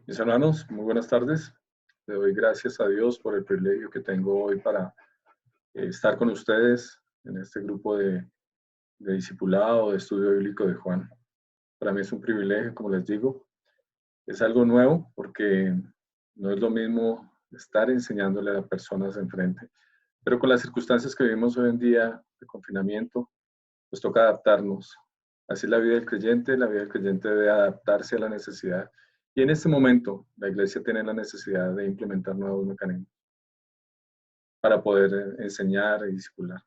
Mis hermanos, muy buenas tardes. Le doy gracias a Dios por el privilegio que tengo hoy para estar con ustedes en este grupo de discipulado, de estudio bíblico de Juan. Para mí es un privilegio, como les digo. Es algo nuevo porque no es lo mismo estar enseñándole a personas enfrente. Pero con las circunstancias que vivimos hoy en día de confinamiento, pues toca adaptarnos. Así es la vida del creyente debe adaptarse a la necesidad. Y en este momento, la iglesia tiene la necesidad de implementar nuevos mecanismos para poder enseñar y discipular.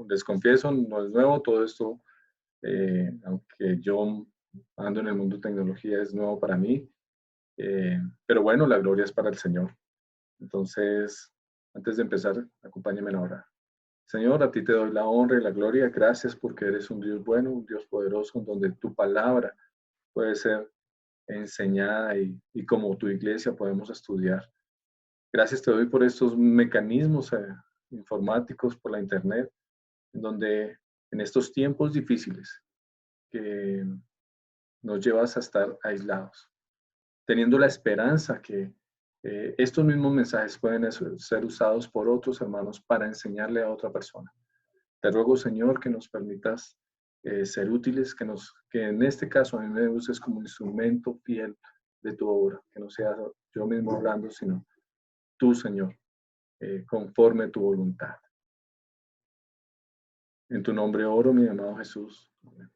Les confieso, no es nuevo todo esto, aunque yo ando en el mundo de tecnología, es nuevo para mí, pero bueno, la gloria es para el Señor. Entonces, antes de empezar, acompáñenme a orar. Señor, a ti te doy la honra y la gloria. Gracias porque eres un Dios bueno, un Dios poderoso, en donde tu palabra puede ser enseñada y como tu iglesia podemos estudiar. Gracias te doy por estos mecanismos informáticos, por la internet, en donde en estos tiempos difíciles que nos llevas a estar aislados, teniendo la esperanza que estos mismos mensajes pueden ser usados por otros hermanos para enseñarle a otra persona. Te ruego, Señor, que nos permitas ser útiles, que en este caso a mí me uses como instrumento fiel de tu obra, que no sea yo mismo hablando, sino tú, Señor, conforme tu voluntad. En tu nombre oro, mi amado Jesús. Amén.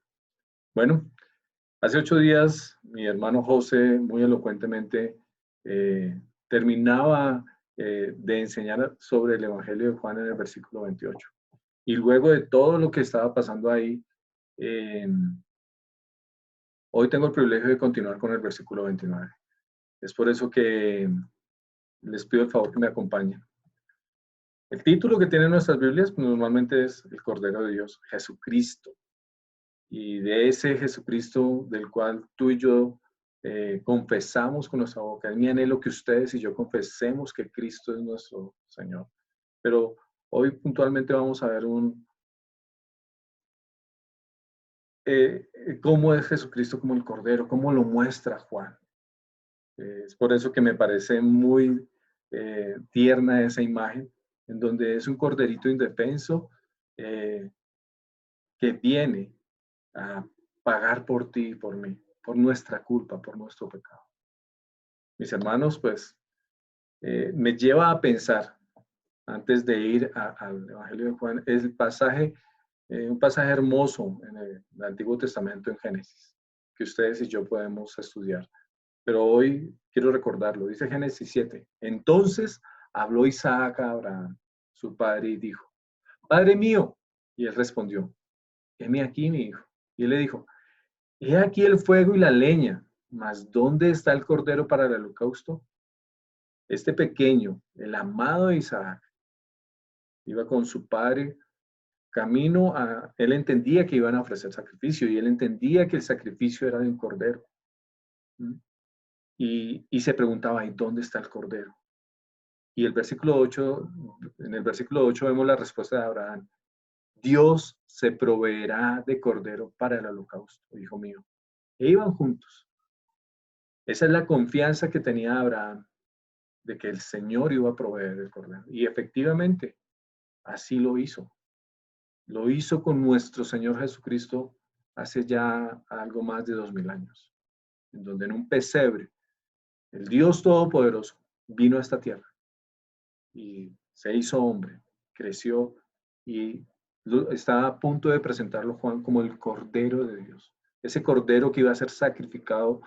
Bueno, hace 8 días mi hermano José muy elocuentemente terminaba de enseñar sobre el Evangelio de Juan en el versículo 28. Y luego de todo lo que estaba pasando ahí, eh, hoy tengo el privilegio de continuar con el versículo 29. Es por eso que les pido el favor que me acompañen. El título que tienen nuestras Biblias pues, normalmente es El Cordero de Dios, Jesucristo. Y de ese Jesucristo del cual tú y yo confesamos con nuestra boca. Es mi anhelo que ustedes y yo confesemos que Cristo es nuestro Señor. Pero hoy puntualmente vamos a ver cómo es Jesucristo como el Cordero, cómo lo muestra Juan. Es por eso que me parece muy tierna esa imagen, en donde es un corderito indefenso eh, que viene a pagar por ti y por mí, por nuestra culpa, por nuestro pecado. Mis hermanos, pues me lleva a pensar, antes de ir al Evangelio de Juan, el pasaje, un pasaje hermoso en el Antiguo Testamento en Génesis, que ustedes y yo podemos estudiar. Pero hoy quiero recordarlo. Dice Génesis 7. Entonces habló Isaac a Abraham, su padre, y dijo, Padre mío. Y él respondió, heme aquí, mi hijo. Y él le dijo, he aquí el fuego y la leña, mas ¿dónde está el cordero para el holocausto? Este pequeño, el amado de Isaac, iba con su padre camino a, él entendía que iban a ofrecer sacrificio y él entendía que el sacrificio era de un cordero. ¿Mm? Y se preguntaba, ¿y dónde está el cordero? Y el versículo 8, en el versículo 8 vemos la respuesta de Abraham. Dios se proveerá de cordero para el holocausto, hijo mío. E iban juntos. Esa es la confianza que tenía Abraham de que el Señor iba a proveer el cordero. Y efectivamente, así lo hizo. Lo hizo con nuestro Señor Jesucristo hace ya algo más de 2000 años, en donde en un pesebre el Dios Todopoderoso vino a esta tierra y se hizo hombre, creció y estaba a punto de presentarlo Juan como el Cordero de Dios. Ese Cordero que iba a ser sacrificado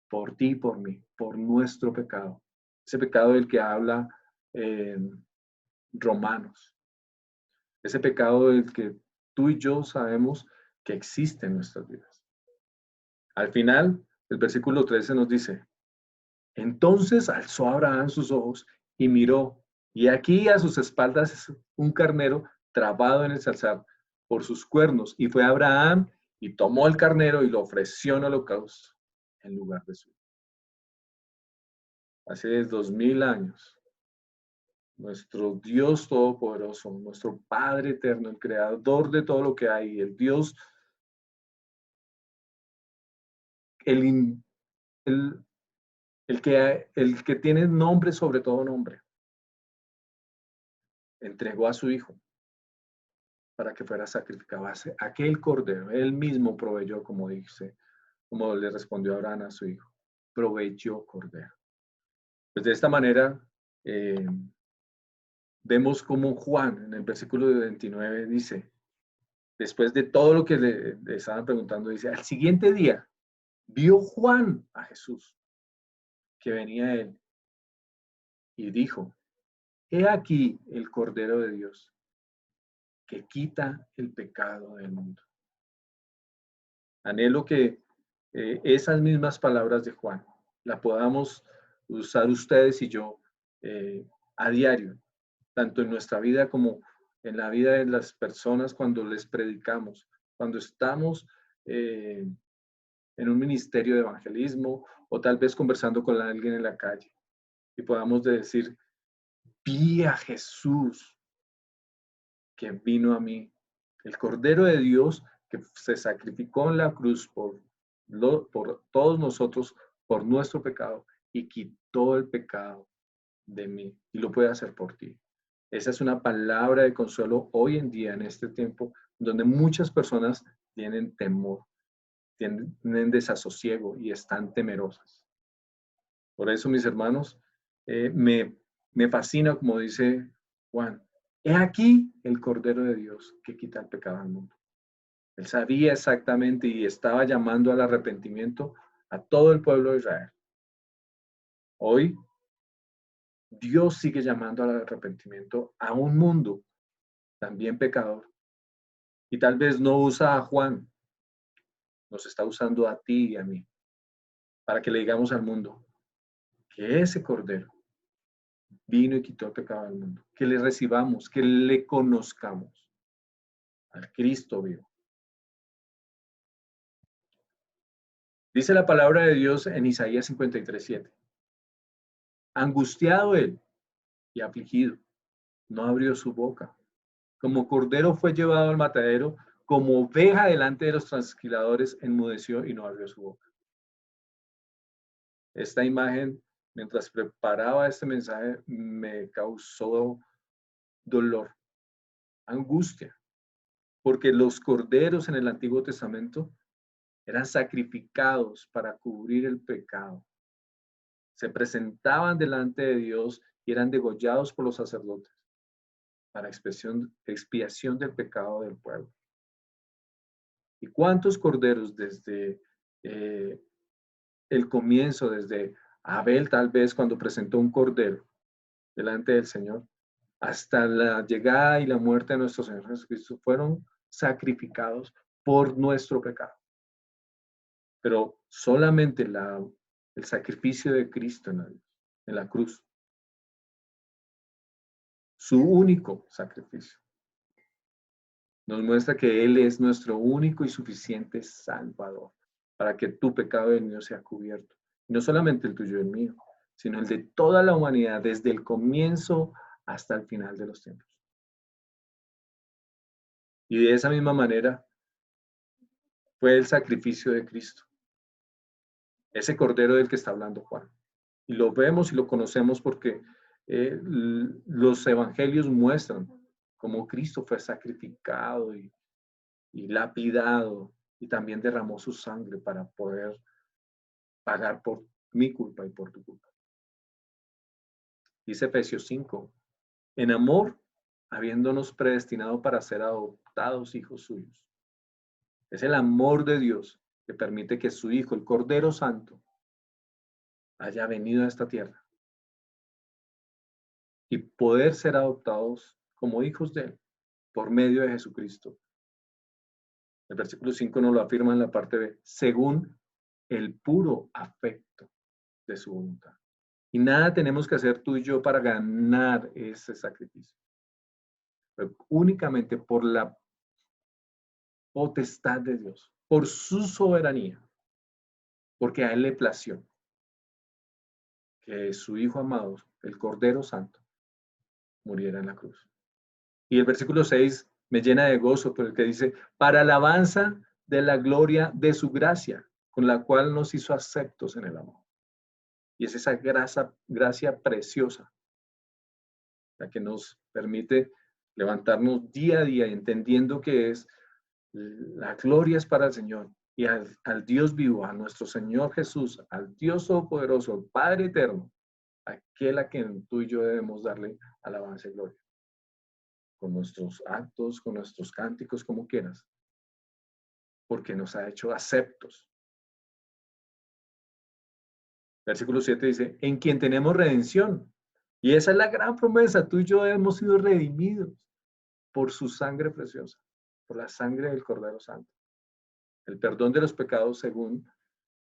por ti y por mí, por nuestro pecado. Ese pecado del que habla Romanos. Ese pecado del que tú y yo sabemos que existe en nuestras vidas. Al final, el versículo 13 nos dice, entonces alzó Abraham sus ojos y miró, y aquí a sus espaldas un carnero trabado en el zarzal por sus cuernos, y fue Abraham y tomó el carnero y lo ofreció en holocausto en lugar de su. Hace 2000 años, nuestro Dios Todopoderoso, nuestro Padre Eterno, el Creador de todo lo que hay, el Dios, el, el el que tiene nombre sobre todo nombre, entregó a su hijo para que fuera sacrificado. Aquel cordero, él mismo proveyó, como dice, como le respondió Abraham a su hijo, proveyó cordero. Pues de esta manera, vemos como Juan, en el versículo 29, dice, después de todo lo que le estaban preguntando, dice, al siguiente día, vio Juan a Jesús, que venía a él, y dijo, he aquí el Cordero de Dios, que quita el pecado del mundo. Anhelo que esas mismas palabras de Juan las podamos usar ustedes y yo a diario, tanto en nuestra vida como en la vida de las personas cuando les predicamos, cuando estamos en un ministerio de evangelismo o tal vez conversando con alguien en la calle y podamos decir, vi a Jesús que vino a mí, el Cordero de Dios que se sacrificó en la cruz por todos nosotros, por nuestro pecado, y quitó el pecado de mí, y lo puede hacer por ti. Esa es una palabra de consuelo hoy en día, en este tiempo, donde muchas personas tienen temor, tienen desasosiego y están temerosas. Por eso, mis hermanos, me fascina, como dice Juan, he aquí el Cordero de Dios que quita el pecado del mundo. Él sabía exactamente y estaba llamando al arrepentimiento a todo el pueblo de Israel. Hoy, Dios sigue llamando al arrepentimiento a un mundo también pecador. Y tal vez no usa a Juan, nos está usando a ti y a mí, para que le digamos al mundo que ese Cordero vino y quitó el pecado del mundo, que le recibamos, que le conozcamos al Cristo vivo. Dice la palabra de Dios en Isaías 53:7. Angustiado él y afligido, no abrió su boca. Como cordero fue llevado al matadero, como oveja delante de los trasquiladores, enmudeció y no abrió su boca. Esta imagen, mientras preparaba este mensaje, me causó dolor, angustia, porque los corderos en el Antiguo Testamento eran sacrificados para cubrir el pecado. Se presentaban delante de Dios y eran degollados por los sacerdotes para expiación del pecado del pueblo. ¿Y cuántos corderos desde el comienzo, desde Abel tal vez cuando presentó un cordero delante del Señor, hasta la llegada y la muerte de nuestro Señor Jesucristo, fueron sacrificados por nuestro pecado? Pero solamente el sacrificio de Cristo en la cruz, su único sacrificio, nos muestra que Él es nuestro único y suficiente Salvador, para que tu pecado y el mío sea cubierto. Y no solamente el tuyo y el mío, sino el de toda la humanidad, desde el comienzo hasta el final de los tiempos. Y de esa misma manera fue el sacrificio de Cristo, ese cordero del que está hablando Juan. Y lo vemos y lo conocemos porque los evangelios muestran cómo Cristo fue sacrificado y lapidado y también derramó su sangre para poder pagar por mi culpa y por tu culpa. Dice Efesios 5, en amor, habiéndonos predestinado para ser adoptados hijos suyos. Es el amor de Dios que permite que su Hijo, el Cordero Santo, haya venido a esta tierra y poder ser adoptados como hijos de Él por medio de Jesucristo. El versículo 5 nos lo afirma en la parte B, según el puro afecto de su voluntad. Y nada tenemos que hacer tú y yo para ganar ese sacrificio. Pero únicamente por la potestad de Dios, por su soberanía, porque a Él le plació que su Hijo amado, el Cordero Santo, muriera en la cruz. Y el versículo 6 me llena de gozo, por el que dice, para alabanza de la gloria de su gracia, con la cual nos hizo aceptos en el amor. Y es esa gracia preciosa la que nos permite levantarnos día a día entendiendo que es la gloria es para el Señor y al Dios vivo, a nuestro Señor Jesús, al Dios Todopoderoso, al Padre Eterno, aquel a quien tú y yo debemos darle alabanza y gloria. Con nuestros actos, con nuestros cánticos, como quieras, porque nos ha hecho aceptos. Versículo 7 dice, en quien tenemos redención. Y esa es la gran promesa, tú y yo hemos sido redimidos por su sangre preciosa, por la sangre del Cordero Santo. El perdón de los pecados según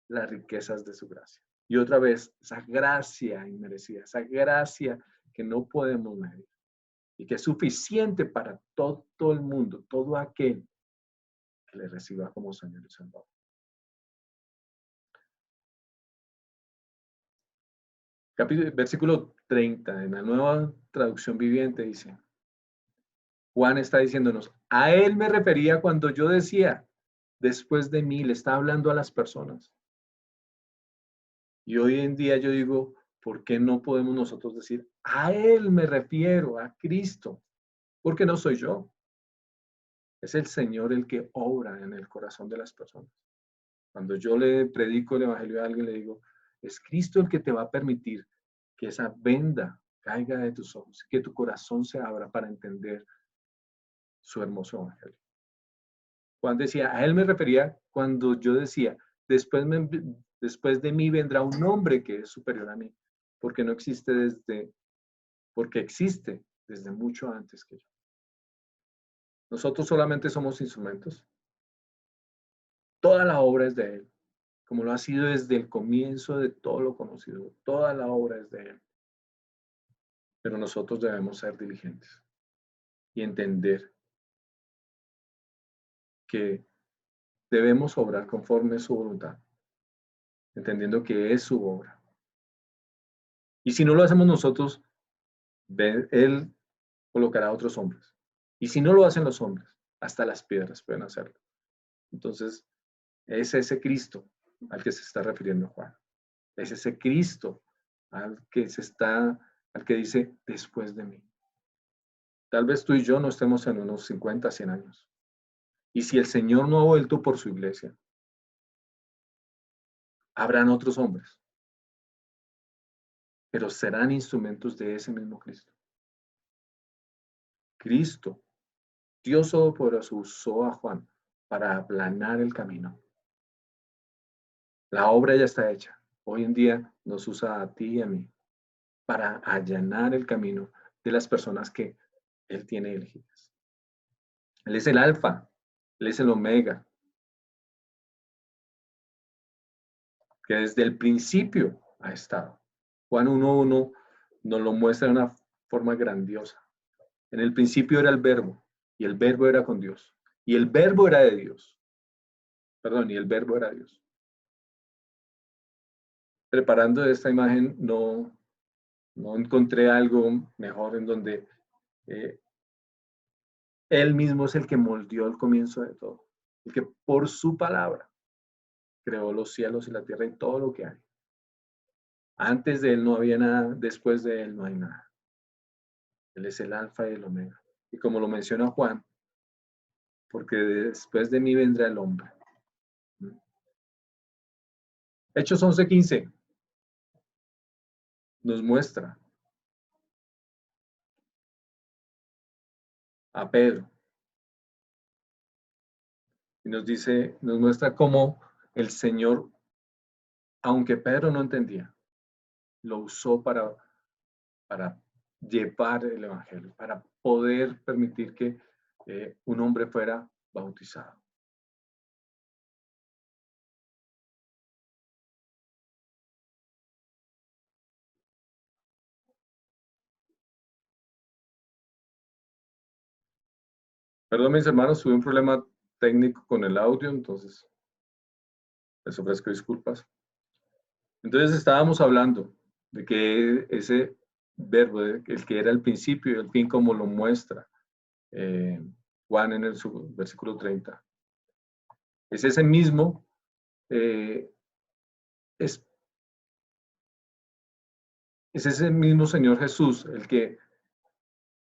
las riquezas de su gracia. Y otra vez, esa gracia inmerecida, esa gracia que no podemos medir y que es suficiente para todo el mundo, todo aquel que le reciba como Señor y Salvador. Versículo 30, en la nueva traducción viviente dice, Juan está diciéndonos, a él me refería cuando yo decía, después de mí, le está hablando a las personas. Y hoy en día yo digo, ¿por qué no podemos nosotros decir, a él me refiero, a Cristo? Porque no soy yo. Es el Señor el que obra en el corazón de las personas. Cuando yo le predico el evangelio a alguien, le digo, es Cristo el que te va a permitir que esa venda caiga de tus ojos, que tu corazón se abra para entender su hermoso evangelio. Juan decía, a él me refería cuando yo decía, después de mí vendrá un hombre que es superior a mí, porque existe desde mucho antes que yo. Nosotros solamente somos instrumentos. Toda la obra es de él, como lo ha sido desde el comienzo de todo lo conocido. Toda la obra es de él. Pero nosotros debemos ser diligentes y entender que debemos obrar conforme a su voluntad, entendiendo que es su obra. Y si no lo hacemos nosotros, él colocará a otros hombres. Y si no lo hacen los hombres, hasta las piedras pueden hacerlo. Entonces, es ese Cristo al que se está refiriendo Juan. Es ese Cristo al que dice, después de mí. Tal vez tú y yo no estemos en unos 50, 100 años. Y si el Señor no ha vuelto por su iglesia, habrán otros hombres, pero serán instrumentos de ese mismo Cristo. Cristo, Dios Todopoderoso, usó a Juan para aplanar el camino. La obra ya está hecha. Hoy en día nos usa a ti y a mí para allanar el camino de las personas que Él tiene elegidas. Él es el alfa, Él es el omega, que desde el principio ha estado. Juan 1:1 nos lo muestra de una forma grandiosa. En el principio era el verbo, y el verbo era con Dios, y el verbo era de Dios. Perdón, y el verbo era Dios. Preparando esta imagen no encontré algo mejor en donde Él mismo es el que moldeó el comienzo de todo, el que por su palabra creó los cielos y la tierra y todo lo que hay. Antes de Él no había nada, después de Él no hay nada. Él es el alfa y el omega. Y como lo menciona Juan, porque después de mí vendrá el hombre. Hechos 11:15 nos muestra a Pedro y nos muestra cómo el Señor, aunque Pedro no entendía, lo usó para llevar el evangelio, para poder permitir que un hombre fuera bautizado. Perdón, mis hermanos, tuve un problema técnico con el audio, entonces les ofrezco disculpas. Entonces estábamos hablando de que ese verbo, el que era el principio y el fin, como lo muestra Juan en el versículo 30. Es ese mismo, es Es ese mismo Señor Jesús el que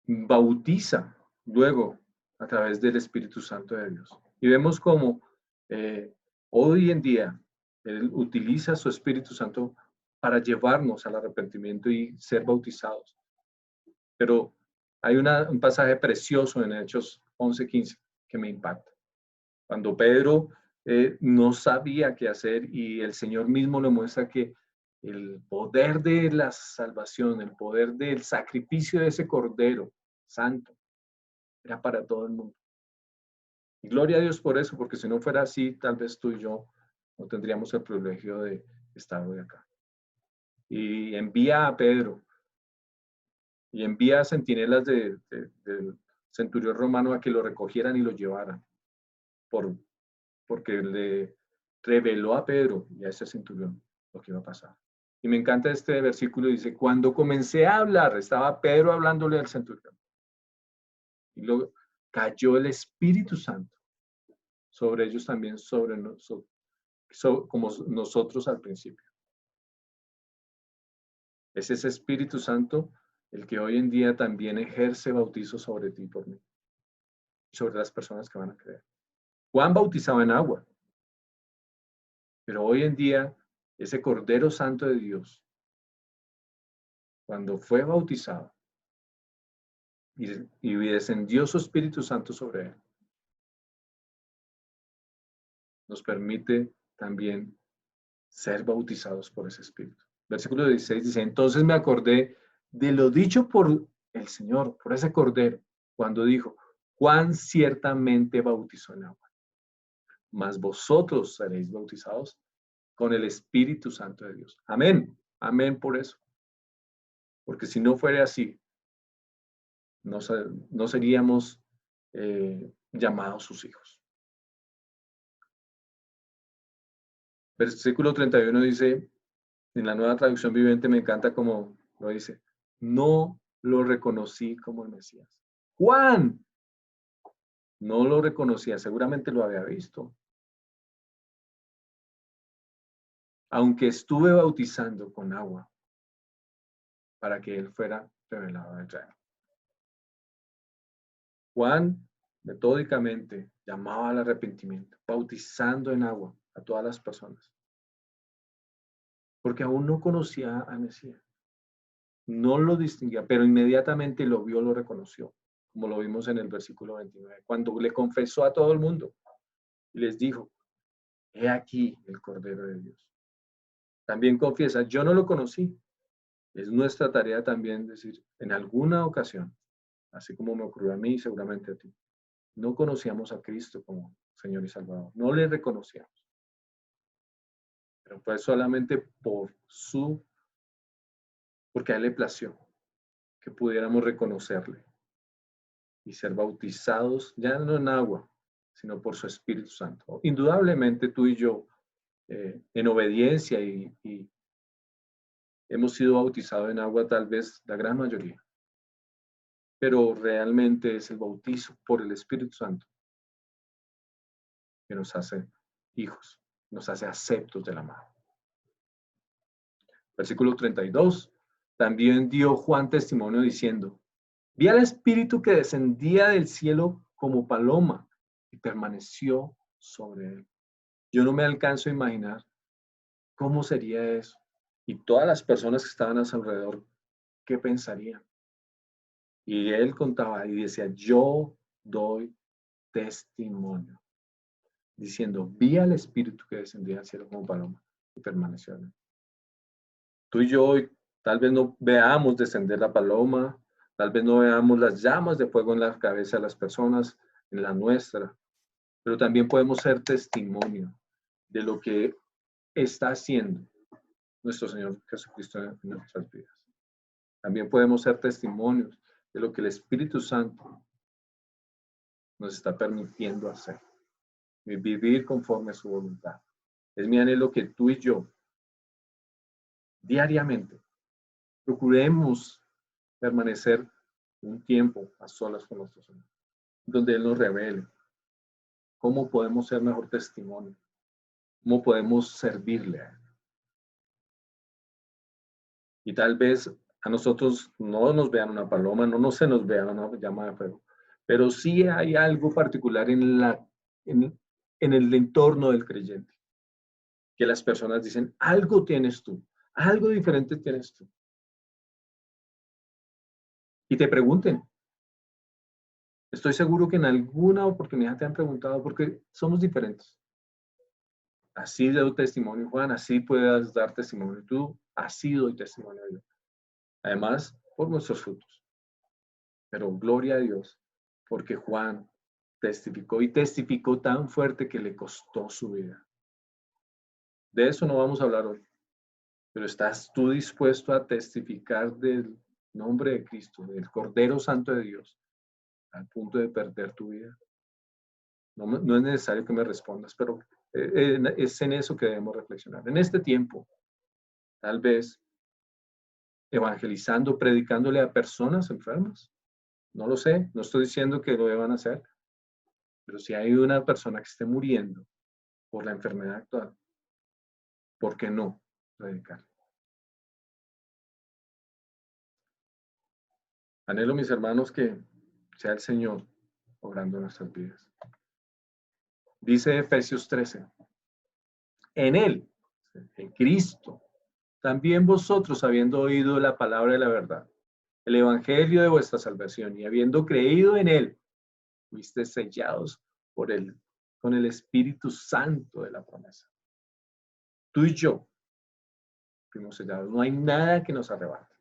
bautiza luego a través del Espíritu Santo de Dios. Y vemos cómo hoy en día Él utiliza su Espíritu Santo para llevarnos al arrepentimiento y ser bautizados. Pero hay un pasaje precioso en Hechos 11:15 que me impacta. Cuando Pedro no sabía qué hacer y el Señor mismo le muestra que el poder de la salvación, el poder del sacrificio de ese Cordero Santo, era para todo el mundo. Y gloria a Dios por eso, porque si no fuera así, tal vez tú y yo no tendríamos el privilegio de estar hoy acá. Y envía a Pedro y envía a centinelas del centurión romano a que lo recogieran y lo llevaran, porque le reveló a Pedro y a ese centurión lo que iba a pasar. Y me encanta este versículo, dice, cuando comencé a hablar, estaba Pedro hablándole al centurión. Y luego cayó el Espíritu Santo sobre ellos también, sobre nosotros, como nosotros al principio. Es ese Espíritu Santo el que hoy en día también ejerce bautizo sobre ti y por mí, sobre las personas que van a creer. Juan bautizaba en agua, pero hoy en día ese Cordero Santo de Dios, cuando fue bautizado y descendió su Espíritu Santo sobre él, nos permite también ser bautizados por ese Espíritu. Versículo 16 dice, entonces me acordé de lo dicho por el Señor, por ese Cordero, cuando dijo, Juan ciertamente bautizó en agua, mas vosotros seréis bautizados con el Espíritu Santo de Dios. Amén, amén por eso. Porque si no fuera así, no seríamos llamados sus hijos. Versículo 31 dice, en la Nueva Traducción Viviente me encanta como lo dice, no lo reconocí como el Mesías. Juan no lo reconocía, seguramente lo había visto. Aunque estuve bautizando con agua para que él fuera revelado a Israel. Juan metódicamente llamaba al arrepentimiento, bautizando en agua a todas las personas. Porque aún no conocía al Mesías. No lo distinguía, pero inmediatamente lo vio, lo reconoció, como lo vimos en el versículo 29, cuando le confesó a todo el mundo y les dijo, he aquí el Cordero de Dios. También confiesa, yo no lo conocí. Es nuestra tarea también decir, en alguna ocasión, así como me ocurrió a mí, seguramente a ti, no conocíamos a Cristo como Señor y Salvador, no le reconocíamos, pero fue solamente porque a Él le plació que pudiéramos reconocerle y ser bautizados, ya no en agua, sino por su Espíritu Santo. Indudablemente tú y yo, en obediencia y hemos sido bautizados en agua, tal vez la gran mayoría, pero realmente es el bautizo por el Espíritu Santo que nos hace hijos, nos hace aceptos del amado. Versículo 32. También dio Juan testimonio diciendo, vi al Espíritu que descendía del cielo como paloma y permaneció sobre él. Yo no me alcanzo a imaginar cómo sería eso. Y todas las personas que estaban a su alrededor, ¿qué pensarían? Y él contaba y decía, yo doy testimonio, diciendo, vi al Espíritu que descendía del cielo como paloma y permaneció en él. Tú y yo hoy tal vez no veamos descender la paloma, tal vez no veamos las llamas de fuego en la cabeza de las personas, en la nuestra, pero también podemos ser testimonio de lo que está haciendo nuestro Señor Jesucristo en nuestras vidas. También podemos ser testimonios de lo que el Espíritu Santo nos está permitiendo hacer y vivir conforme a su voluntad. Es mi anhelo que tú y yo diariamente procuremos permanecer un tiempo a solas con nuestro Señor, donde Él nos revele cómo podemos ser mejor testimonio, cómo podemos servirle a Él. Y tal vez a nosotros no nos vean una paloma, no se nos vea una llama de fuego, pero sí hay algo particular en el entorno del creyente, que las personas dicen, algo tienes tú, algo diferente tienes tú. Y te pregunten. Estoy seguro que en alguna oportunidad te han preguntado porque somos diferentes. Así doy testimonio, Juan, así puedas dar testimonio tú, así doy testimonio yo. Además, por nuestros frutos. Pero gloria a Dios, porque Juan testificó y testificó tan fuerte que le costó su vida. De eso no vamos a hablar hoy, pero ¿estás tú dispuesto a testificar del nombre de Cristo, del Cordero Santo de Dios, al punto de perder tu vida? No es necesario que me respondas, pero es en eso que debemos reflexionar. En este tiempo, tal vez evangelizando, predicándole a personas enfermas. No lo sé, no estoy diciendo que lo deban hacer, pero si hay una persona que esté muriendo por la enfermedad actual, ¿por qué no predicar? Anhelo, mis hermanos, que sea el Señor obrando en nuestras vidas. Dice Efesios 13, en Él, en Cristo, también vosotros, habiendo oído la palabra de la verdad, el evangelio de vuestra salvación, y habiendo creído en Él, fuiste sellados por Él, con el Espíritu Santo de la promesa. Tú y yo fuimos sellados. No hay nada que nos arrebate.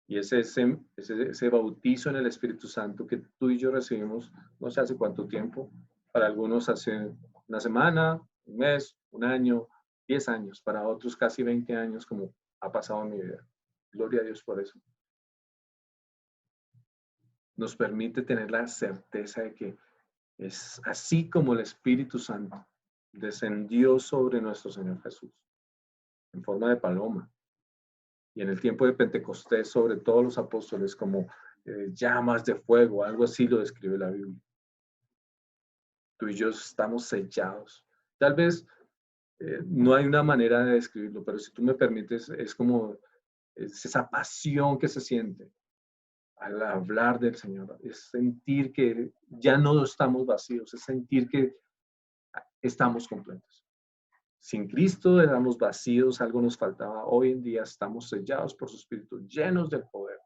Y es ese bautizo en el Espíritu Santo que tú y yo recibimos, no sé hace cuánto tiempo, para algunos hace una semana, un mes, un año, 10 años, para otros casi 20 años, como ha pasado en mi vida. Gloria a Dios por eso. Nos permite tener la certeza de que es así como el Espíritu Santo descendió sobre nuestro Señor Jesús, en forma de paloma. Y en el tiempo de Pentecostés sobre todos los apóstoles como llamas de fuego, algo así lo describe la Biblia. Tú y yo estamos sellados. Tal vez no hay una manera de describirlo, pero si tú me permites, es como es esa pasión que se siente al hablar del Señor, es sentir que ya no estamos vacíos, es sentir que estamos completos. Sin Cristo éramos vacíos, algo nos faltaba. Hoy en día estamos sellados por su Espíritu, llenos del poder.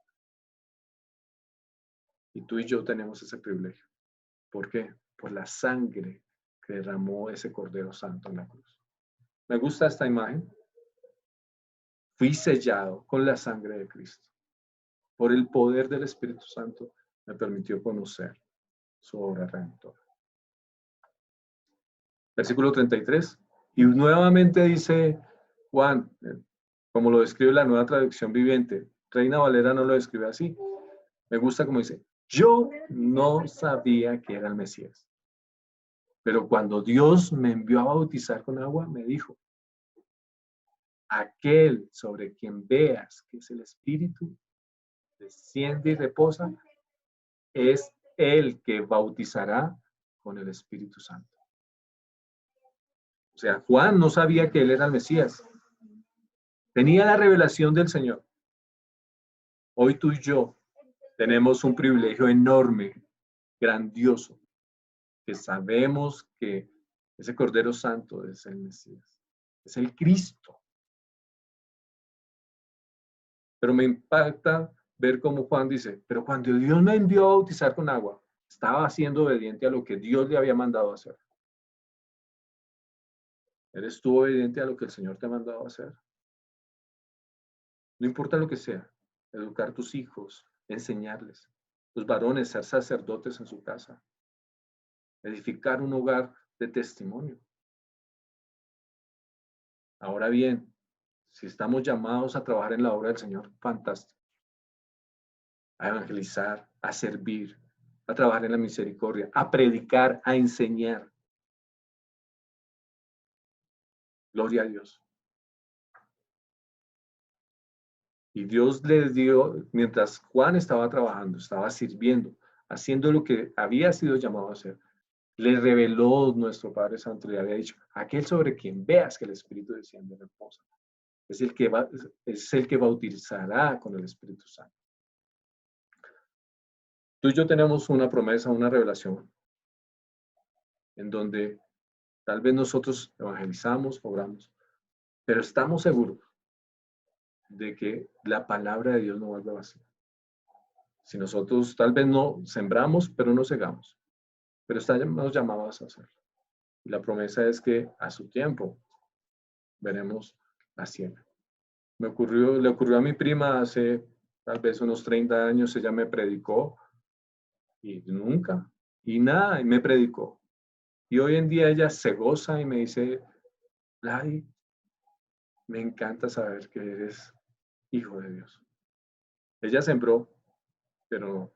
Y tú y yo tenemos ese privilegio. ¿Por qué? Por la sangre que derramó ese Cordero Santo en la cruz. Me gusta esta imagen. Fui sellado con la sangre de Cristo. Por el poder del Espíritu Santo me permitió conocer su obra redentora. Versículo 33. Y nuevamente dice Juan, como lo describe la Nueva Traducción Viviente. Reina Valera no lo describe así. Me gusta como dice, yo no sabía que era el Mesías. Pero cuando Dios me envió a bautizar con agua, me dijo, aquel sobre quien veas que es el Espíritu, desciende y reposa, es el que bautizará con el Espíritu Santo. O sea, Juan no sabía que él era el Mesías. Tenía la revelación del Señor. Hoy tú y yo tenemos un privilegio enorme, grandioso, que sabemos que ese Cordero Santo es el Mesías, es el Cristo. Pero me impacta ver cómo Juan dice, pero cuando Dios me envió a bautizar con agua, estaba siendo obediente a lo que Dios le había mandado a hacer. ¿Eres tú obediente a lo que el Señor te ha mandado a hacer? No importa lo que sea, educar a tus hijos, enseñarles, los varones ser sacerdotes en su casa, edificar un hogar de testimonio. Ahora bien, si estamos llamados a trabajar en la obra del Señor, fantástico. A evangelizar, a servir, a trabajar en la misericordia, a predicar, a enseñar. Gloria a Dios. Y Dios les dio, mientras Juan estaba trabajando, estaba sirviendo, haciendo lo que había sido llamado a hacer, le reveló nuestro Padre Santo, le había dicho, aquel sobre quien veas que el Espíritu desciende y reposa. es el que bautizará con el Espíritu Santo. Tú y yo tenemos una promesa, una revelación, en donde tal vez nosotros evangelizamos, obramos, pero estamos seguros de que la palabra de Dios no vuelve vacía. Si nosotros tal vez no sembramos, pero no segamos, pero estamos llamados a hacerlo. Y la promesa es que a su tiempo veremos la siembra. Le ocurrió a mi prima hace tal vez unos 30 años, ella me predicó y nunca, y nada, y me predicó. Y hoy en día ella se goza y me dice, Larry, me encanta saber que eres hijo de Dios. Ella sembró, pero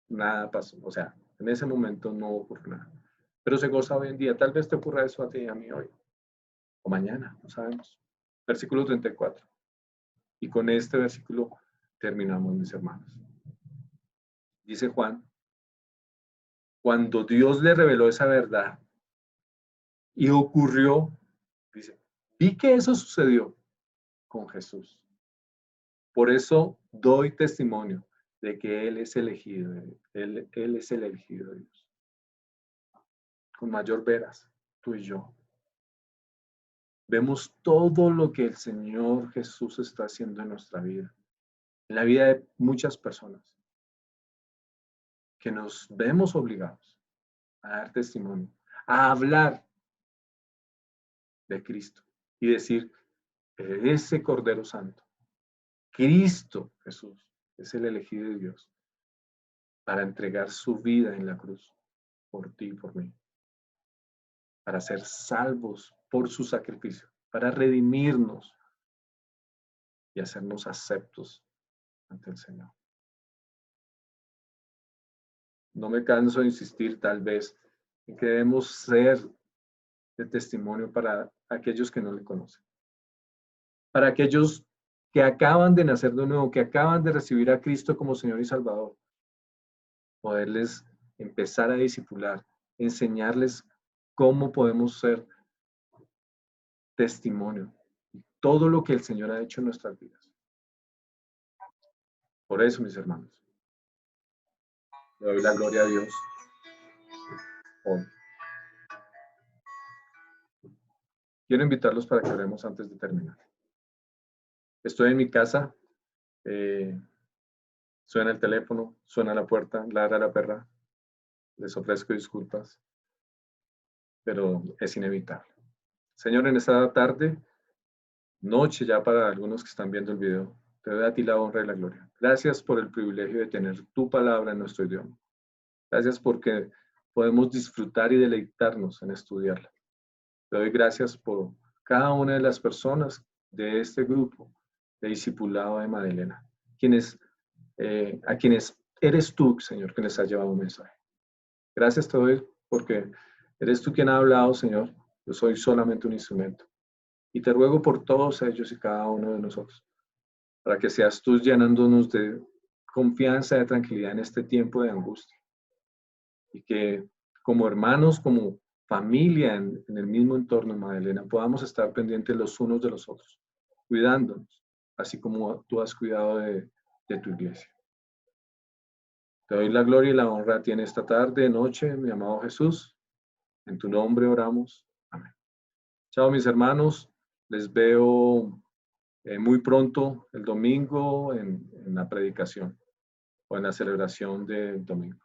nada pasó. O sea, en ese momento no ocurrió nada. Pero se goza hoy en día. Tal vez te ocurra eso a ti y a mí hoy. O mañana, no sabemos. Versículo 34. Y con este versículo terminamos, mis hermanos. Dice Juan, cuando Dios le reveló esa verdad y ocurrió, dice, vi que eso sucedió con Jesús. Por eso doy testimonio de que Él es elegido, Él es el elegido de Dios. Con mayor veras, tú y yo. Vemos todo lo que el Señor Jesús está haciendo en nuestra vida, en la vida de muchas personas, que nos vemos obligados a dar testimonio, a hablar de Cristo y decir, ese Cordero Santo, Cristo Jesús, es el elegido de Dios para entregar su vida en la cruz por ti y por mí, para ser salvos por su sacrificio, para redimirnos y hacernos aceptos ante el Señor. No me canso de insistir tal vez en que debemos ser de testimonio para aquellos que no le conocen, para aquellos que acaban de nacer de nuevo, que acaban de recibir a Cristo como Señor y Salvador, poderles empezar a discipular, enseñarles cómo podemos ser testimonio, todo lo que el Señor ha hecho en nuestras vidas. Por eso, mis hermanos, le doy la gloria a Dios hoy. Quiero invitarlos para que oremos antes de terminar. Estoy en mi casa, suena el teléfono, suena la puerta, ladra la perra. Les ofrezco disculpas, pero es inevitable. Señor, en esta tarde, noche ya para algunos que están viendo el video, te doy a ti la honra y la gloria. Gracias por el privilegio de tener tu palabra en nuestro idioma. Gracias porque podemos disfrutar y deleitarnos en estudiarla. Te doy gracias por cada una de las personas de este grupo de discipulado de Madalena, a quienes eres tú, Señor, que les ha llevado un mensaje. Gracias te doy porque eres tú quien ha hablado, Señor. Yo soy solamente un instrumento. Y te ruego por todos ellos y cada uno de nosotros, para que seas tú llenándonos de confianza, de tranquilidad en este tiempo de angustia. Y que como hermanos, como familia en el mismo entorno, Madalena, podamos estar pendientes los unos de los otros, cuidándonos, así como tú has cuidado de tu iglesia. Te doy la gloria y la honra a ti en esta tarde, noche, mi amado Jesús. En tu nombre oramos. Amén. Chao, mis hermanos. Les veo muy pronto el domingo en la predicación o en la celebración del domingo.